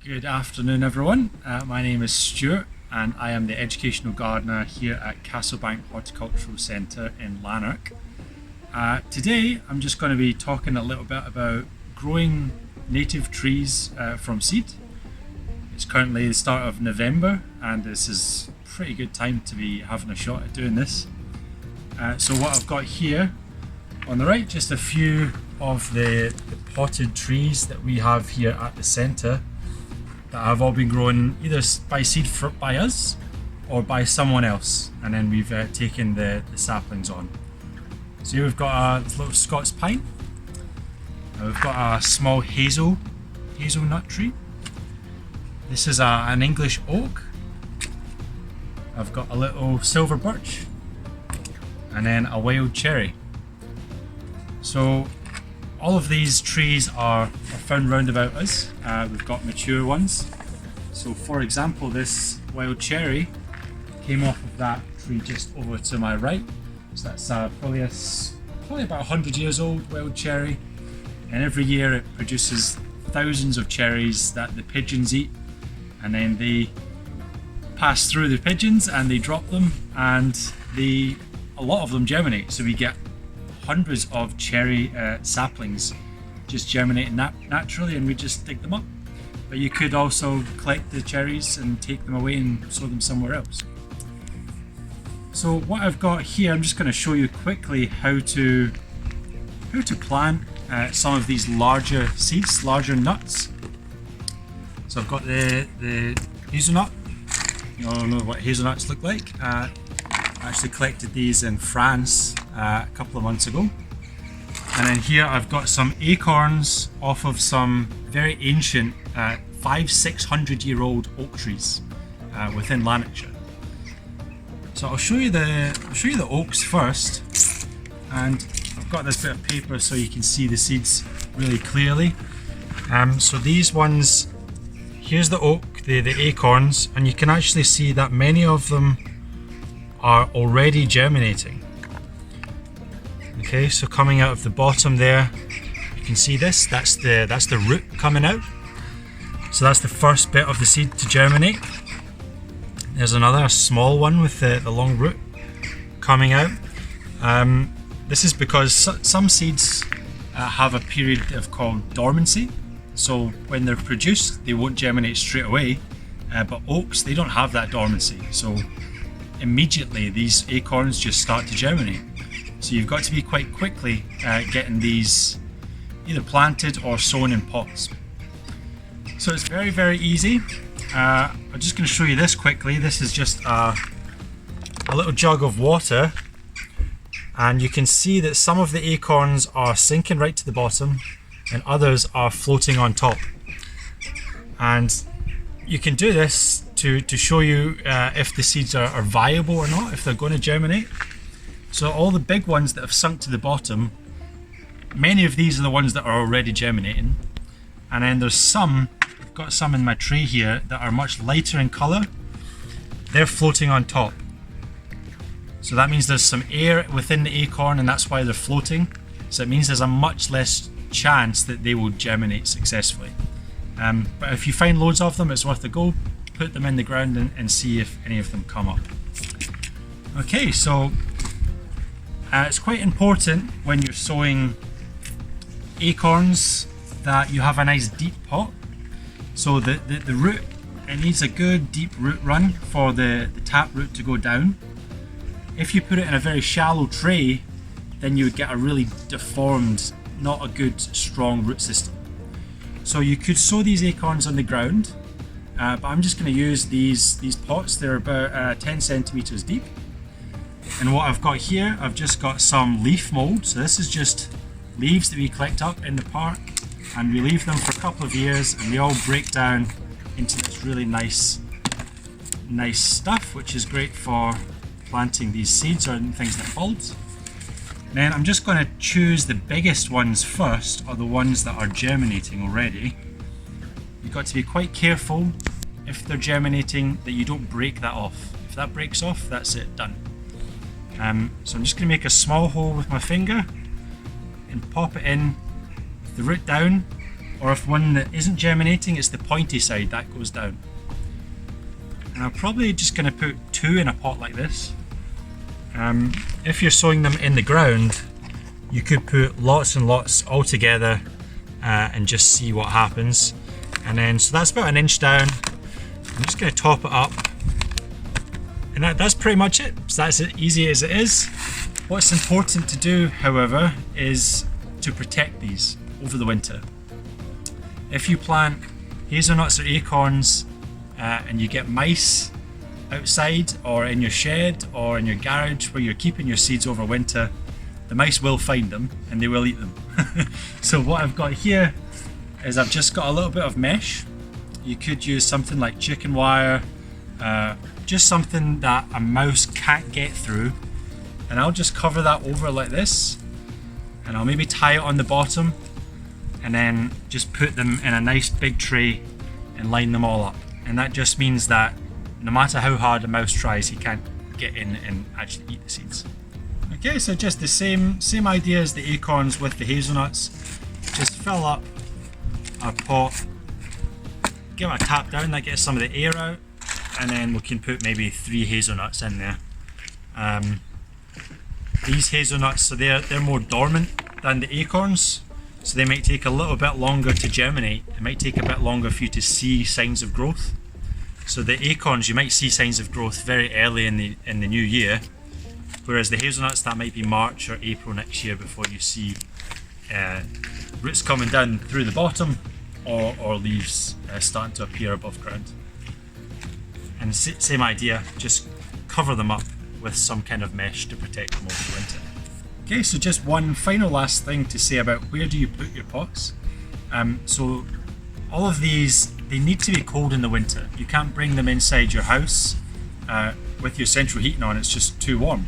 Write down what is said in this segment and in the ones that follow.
Good afternoon everyone, my name is Stuart and I am the Educational Gardener here at Castlebank Horticultural Centre in Lanark. Today I'm just going to be talking a little bit about growing native trees from seed. It's currently the start of November and this is a pretty good time to be having a shot at doing this. So what I've got here on the right, just a few of the potted trees that we have here at the centre that have all been grown either by seed by us or by someone else, and then we've taken the saplings on. So here we've got a little Scots pine, we've got a small hazelnut tree. This is an English oak. I've got a little silver birch and then a wild cherry. So all of these trees are found round about us. We've got mature ones. So for example, this wild cherry came off of that tree just over to my right. So that's probably about 100 years old wild cherry. And every year it produces thousands of cherries that the pigeons eat. And then they pass through the pigeons and they drop them, and a lot of them germinate. So we get hundreds of cherry saplings just germinating naturally, and we just dig them up. But you could also collect the cherries and take them away and sow them somewhere else. So what I've got here, I'm just going to show you quickly how to plant some of these larger seeds, larger nuts. So I've got the hazelnut. You all know what hazelnuts look like. I actually collected these in France a couple of months ago. And then here I've got some acorns off of some very ancient 500-600-year-old oak trees within Lanarkshire. So I'll show you the oaks first, and I've got this bit of paper so you can see the seeds really clearly. So these ones, here's the oak, the acorns, and you can actually see that many of them are already germinating. Okay, so coming out of the bottom there, you can see this. That's the root coming out. So that's the first bit of the seed to germinate. There's another small one with the long root coming out. This is because some seeds have a period called dormancy. So when they're produced, they won't germinate straight away. But oaks, they don't have that dormancy. So immediately these acorns just start to germinate. So you've got to be quite quickly getting these either planted or sown in pots. So it's very, very easy. I'm just going to show you this quickly. This is just a little jug of water, and you can see that some of the acorns are sinking right to the bottom and others are floating on top. And you can do this to show you if the seeds are viable or not, if they're going to germinate. So all the big ones that have sunk to the bottom, many of these are the ones that are already germinating. And then there's some, I've got some in my tray here that are much lighter in colour. They're floating on top. So that means there's some air within the acorn, and that's why they're floating. So it means there's a much less chance that they will germinate successfully. But if you find loads of them, it's worth a go. Put them in the ground and see if any of them come up. Okay, so it's quite important when you're sowing acorns that you have a nice deep pot. So the root, it needs a good deep root run for the tap root to go down. If you put it in a very shallow tray, then you would get a really deformed, not a good strong root system. So you could sow these acorns on the ground, but I'm just going to use these pots. They're about 10 centimeters deep. And what I've got here, I've just got some leaf mold. So this is just leaves that we collect up in the park, and we leave them for a couple of years and they all break down into this really nice stuff, which is great for planting these seeds or things like bulbs. Then I'm just going to choose the biggest ones first, or the ones that are germinating already. You've got to be quite careful if they're germinating that you don't break that off. If that breaks off, that's it, done. So I'm just going to make a small hole with my finger and pop it in with the root down, or if one that isn't germinating, it's the pointy side that goes down. And I'm probably just going to put 2 in a pot like this. If you're sowing them in the ground, you could put lots and lots all together and just see what happens. And then, so that's about 1 inch down. I'm just going to top it up. And that's pretty much it. So that's as easy as it is. What's important to do, however, is to protect these over the winter. If you plant hazelnuts or acorns and you get mice outside or in your shed or in your garage where you're keeping your seeds over winter, the mice will find them and they will eat them. So what I've got here is I've just got a little bit of mesh. You could use something like chicken wire, just something that a mouse can't get through, and I'll just cover that over like this, and I'll maybe tie it on the bottom and then just put them in a nice big tray and line them all up. And that just means that no matter how hard a mouse tries, he can't get in and actually eat the seeds. Okay, so just the same idea as the acorns with the hazelnuts. Just fill up our pot, give it a tap down, that gets some of the air out, and then we can put maybe 3 hazelnuts in there. These hazelnuts, so they're more dormant than the acorns, so they might take a little bit longer to germinate. It might take a bit longer for you to see signs of growth. So the acorns, you might see signs of growth very early in the new year, whereas the hazelnuts, that might be March or April next year before you see roots coming down through the bottom or leaves starting to appear above ground. And same idea, just cover them up with some kind of mesh to protect them over the winter. Okay, so just one final last thing to say about where do you put your pots. So all of these, they need to be cold in the winter. You can't bring them inside your house with your central heating on, it's just too warm.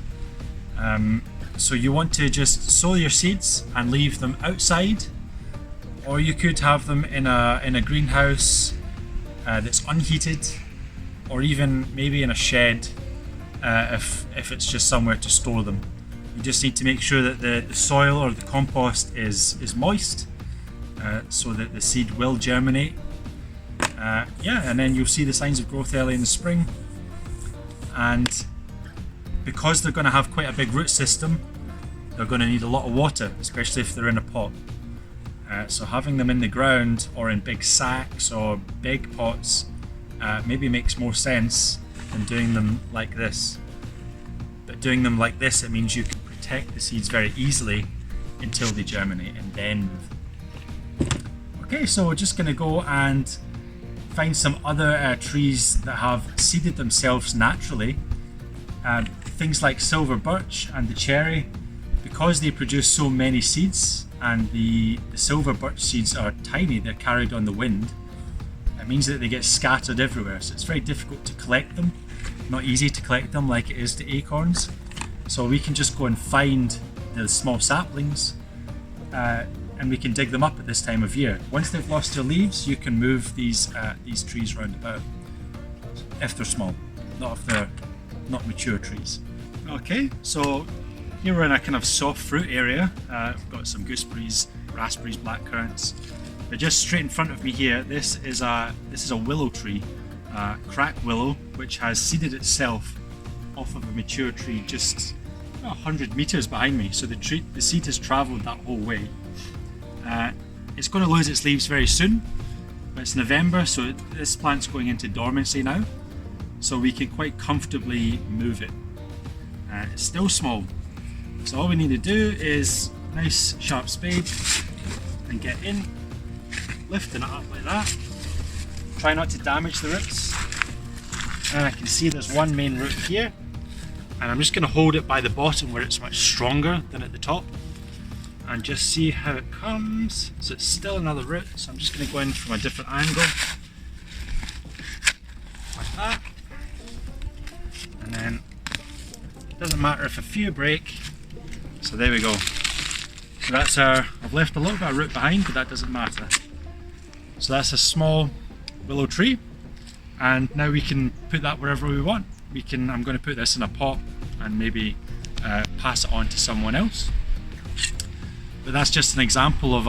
So you want to just sow your seeds and leave them outside, or you could have them in a greenhouse that's unheated, or even maybe in a shed if it's just somewhere to store them. You just need to make sure that the soil or the compost is moist so that the seed will germinate. And then you'll see the signs of growth early in the spring. And because they're going to have quite a big root system, they're going to need a lot of water, especially if they're in a pot. So having them in the ground or in big sacks or big pots maybe makes more sense than doing them like this. But doing them like this, it means you can protect the seeds very easily until they germinate and then move. Okay, so we're just going to go and find some other trees that have seeded themselves naturally. Things like silver birch and the cherry, because they produce so many seeds, and the silver birch seeds are tiny, they're carried on the wind. It means that they get scattered everywhere, so it's very difficult to collect them. Not easy to collect them like it is to acorns. So we can just go and find the small saplings and we can dig them up at this time of year. Once they've lost their leaves, you can move these trees round about, if they're small, not if they're not mature trees. Okay, so here we're in a kind of soft fruit area. We've got some gooseberries, raspberries, blackcurrants. But just straight in front of me here, this is a willow tree, crack willow, which has seeded itself off of a mature tree just 100 meters behind me. So the seed has traveled that whole way. It's going to lose its leaves very soon. But it's November, so this plant's going into dormancy now. So we can quite comfortably move it. It's still small. So all we need to do is nice sharp spade and get in, lifting it up like that. Try not to damage the roots. And I can see there's one main root here, and I'm just going to hold it by the bottom where it's much stronger than at the top and just see how it comes. So it's still another root, so I'm just going to go in from a different angle like that, and then it doesn't matter if a few break. So there we go. So that's I've left a little bit of root behind, but that doesn't matter. So that's a small willow tree, and now we can put that wherever we want. I'm going to put this in a pot and maybe pass it on to someone else. But that's just an example of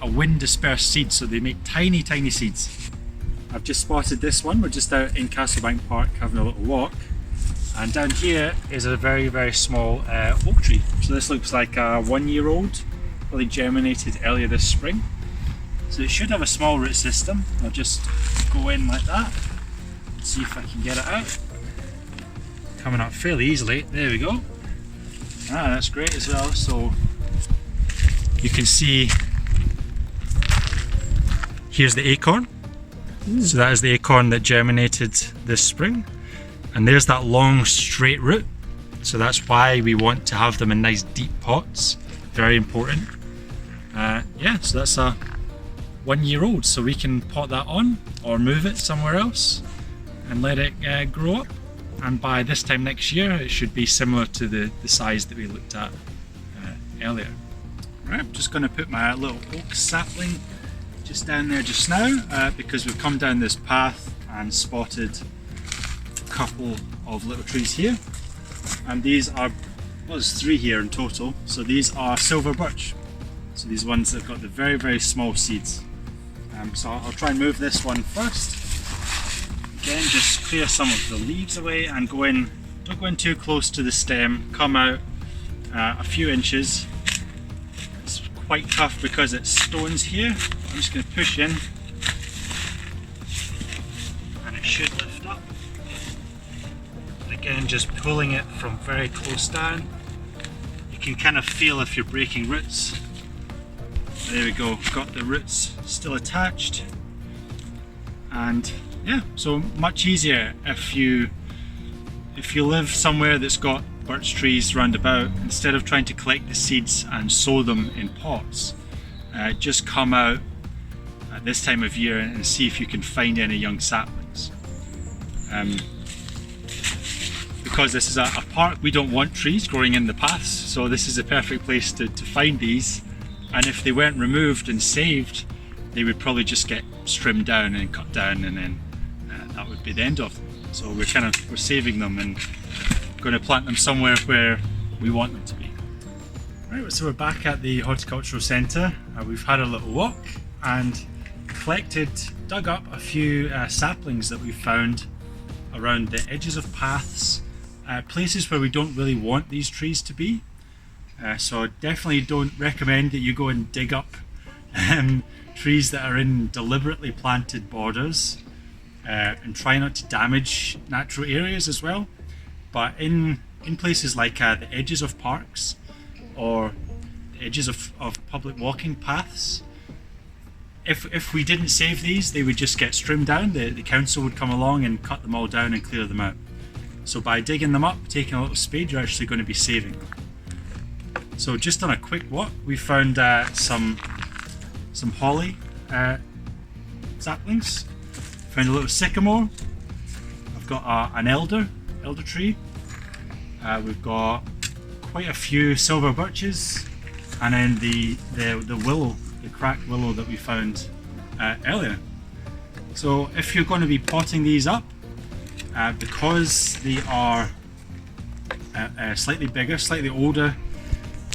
a wind dispersed seed, so they make tiny seeds. I've just spotted this one. We're just out in Castlebank Park having a little walk, and down here is a very small oak tree. So this looks like a 1-year-old, probably germinated earlier this spring. So it should have a small root system. I'll just go in like that, see if I can get it out. Coming up fairly easily. There we go. Ah, that's great as well. So you can see here's the acorn. So that is the acorn that germinated this spring, and there's that long straight root. So that's why we want to have them in nice deep pots. Very important. Yeah, so that's a 1-year-old, so we can pot that on or move it somewhere else and let it grow up, and by this time next year it should be similar to the size that we looked at earlier. Right, I'm just going to put my little oak sapling just down there just now, because we've come down this path and spotted a couple of little trees here, and these are, well, there's 3 here in total. So these are silver birch, so these ones that have got the very small seeds. So I'll try and move this one first. Again, just clear some of the leaves away and go in, don't go in too close to the stem, come out a few inches. It's quite tough because it's stones here. I'm just going to push in and it should lift up. And again, just pulling it from very close down. You can kind of feel if you're breaking roots. There we go, got the roots still attached. And yeah, so much easier if you live somewhere that's got birch trees round about. Instead of trying to collect the seeds and sow them in pots, just come out at this time of year and see if you can find any young saplings. Because this is a park, we don't want trees growing in the paths, so this is a perfect place to find these. And if they weren't removed and saved, they would probably just get trimmed down and cut down, and then that would be the end of them. So we're saving them and going to plant them somewhere where we want them to be. Right, so we're back at the horticultural centre. We've had a little walk and dug up a few saplings that we found around the edges of paths, places where we don't really want these trees to be. So definitely don't recommend that you go and dig up trees that are in deliberately planted borders, and try not to damage natural areas as well. But in places like the edges of parks or the edges of public walking paths, if we didn't save these, they would just get trimmed down. The council would come along and cut them all down and clear them out. So by digging them up, taking a little spade, you're actually going to be saving them. So just on a quick walk, we found some holly saplings. Found a little sycamore. I've got an elder tree. We've got quite a few silver birches, and then the willow, the cracked willow that we found earlier. So if you're going to be potting these up, because they are slightly bigger, slightly older,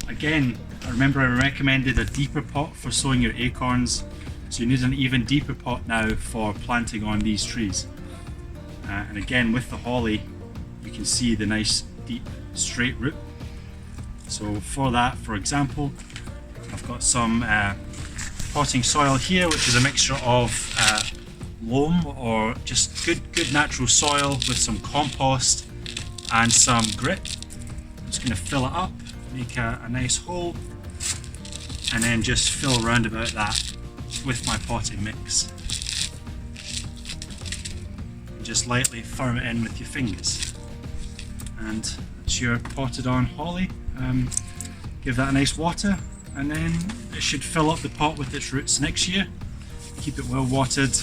again, I remember I recommended a deeper pot for sowing your acorns, so you need an even deeper pot now for planting on these trees. And again, with the holly, you can see the nice deep straight root. So for that, for example, I've got some potting soil here, which is a mixture of loam or just good natural soil with some compost and some grit. I'm just going to fill it up, make a nice hole, and then just fill around about that with my potting mix. Just lightly firm it in with your fingers, and that's your potted on holly. Give that a nice water, and then it should fill up the pot with its roots next year. Keep it well watered,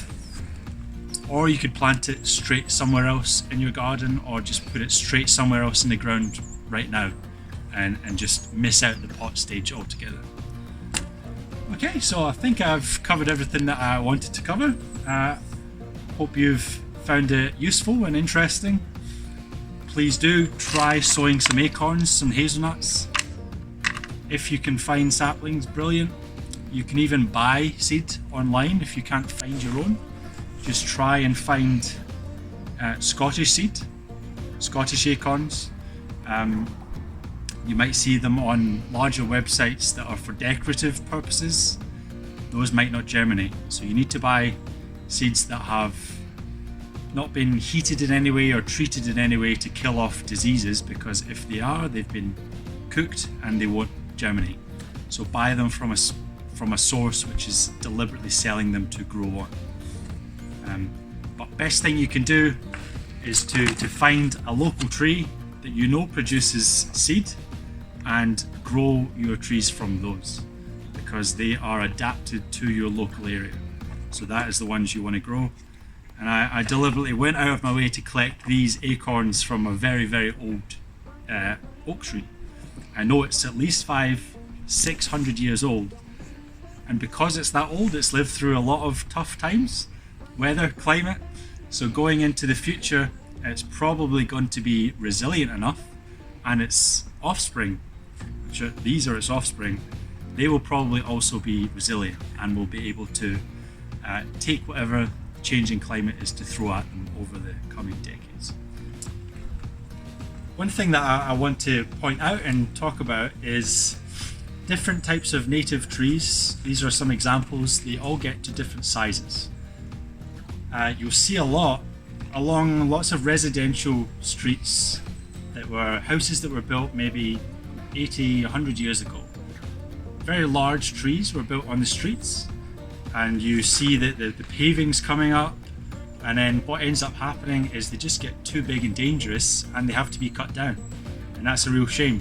or you could plant it straight somewhere else in your garden, or just put it straight somewhere else in the ground right now and just miss out the pot stage altogether. Okay, so I think I've covered everything that I wanted to cover. Hope you've found it useful and interesting. Please do try sowing some acorns, some hazelnuts. If you can find saplings, brilliant. You can even buy seed online if you can't find your own. Just try and find Scottish seed, Scottish acorns. You might see them on larger websites that are for decorative purposes. Those might not germinate. So you need to buy seeds that have not been heated in any way or treated in any way to kill off diseases, because if they are, they've been cooked and they won't germinate. So buy them from a source which is deliberately selling them to grow on. But best thing you can do is to find a local tree that you know produces seed and grow your trees from those, because they are adapted to your local area. So that is the ones you want to grow. And I deliberately went out of my way to collect these acorns from a very, very old oak tree. I know it's at least 500-600 years old. And because it's that old, it's lived through a lot of tough times, weather, climate. So going into the future, it's probably going to be resilient enough, and its offspring, these are its offspring, they will probably also be resilient and will be able to take whatever changing climate is to throw at them over the coming decades. One thing that I want to point out and talk about is different types of native trees. These are some examples. They all get to different sizes. You'll see a lot along lots of residential streets that were houses that were built maybe 80, 100 years ago. Very large trees were built on the streets, and you see that the paving's coming up, and then what ends up happening is they just get too big and dangerous and they have to be cut down, and that's a real shame.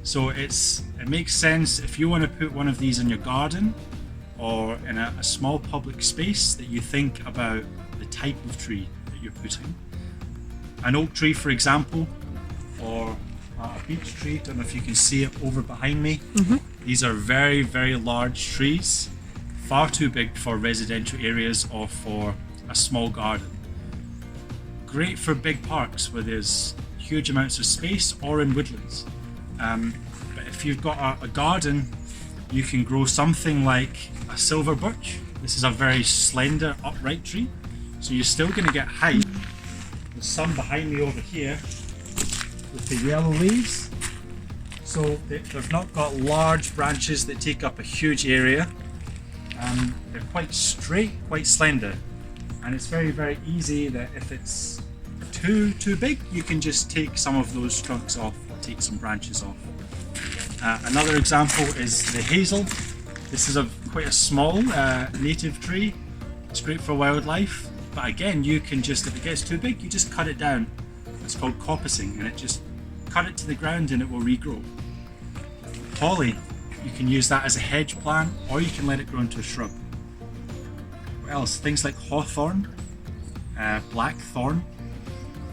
So it makes sense if you want to put one of these in your garden or in a small public space that you think about the type of tree that you're putting. An oak tree, for example, or a beech tree, don't know if you can see it over behind me. These are very, very large trees, far too big for residential areas or for a small garden. Great for big parks where there's huge amounts of space, or in woodlands. But if you've got a garden, you can grow something like a silver birch. This is a very slender, upright tree, so you're still going to get height. There's some behind me over here with the yellow leaves. So they've not got large branches that take up a huge area. They're quite straight, quite slender, and it's very, very easy that if it's too big, you can just take some of those trunks off or take some branches off. Another example is the hazel. This is quite a small native tree. It's great for wildlife, but again, you can just, if it gets too big, you just cut it down. It's called coppicing, and it just cut it to the ground and it will regrow. Holly, you can use that as a hedge plant, or you can let it grow into a shrub. What else? Things like hawthorn, blackthorn.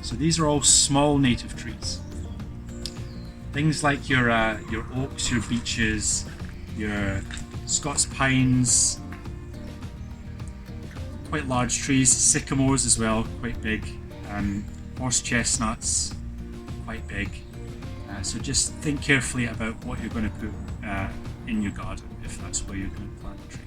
So these are all small native trees. Things like your oaks, your beeches, your Scots pines, quite large trees, sycamores as well, quite big, horse chestnuts, quite big. So just think carefully about what you're going to put in your garden if that's where you're going to plant a tree.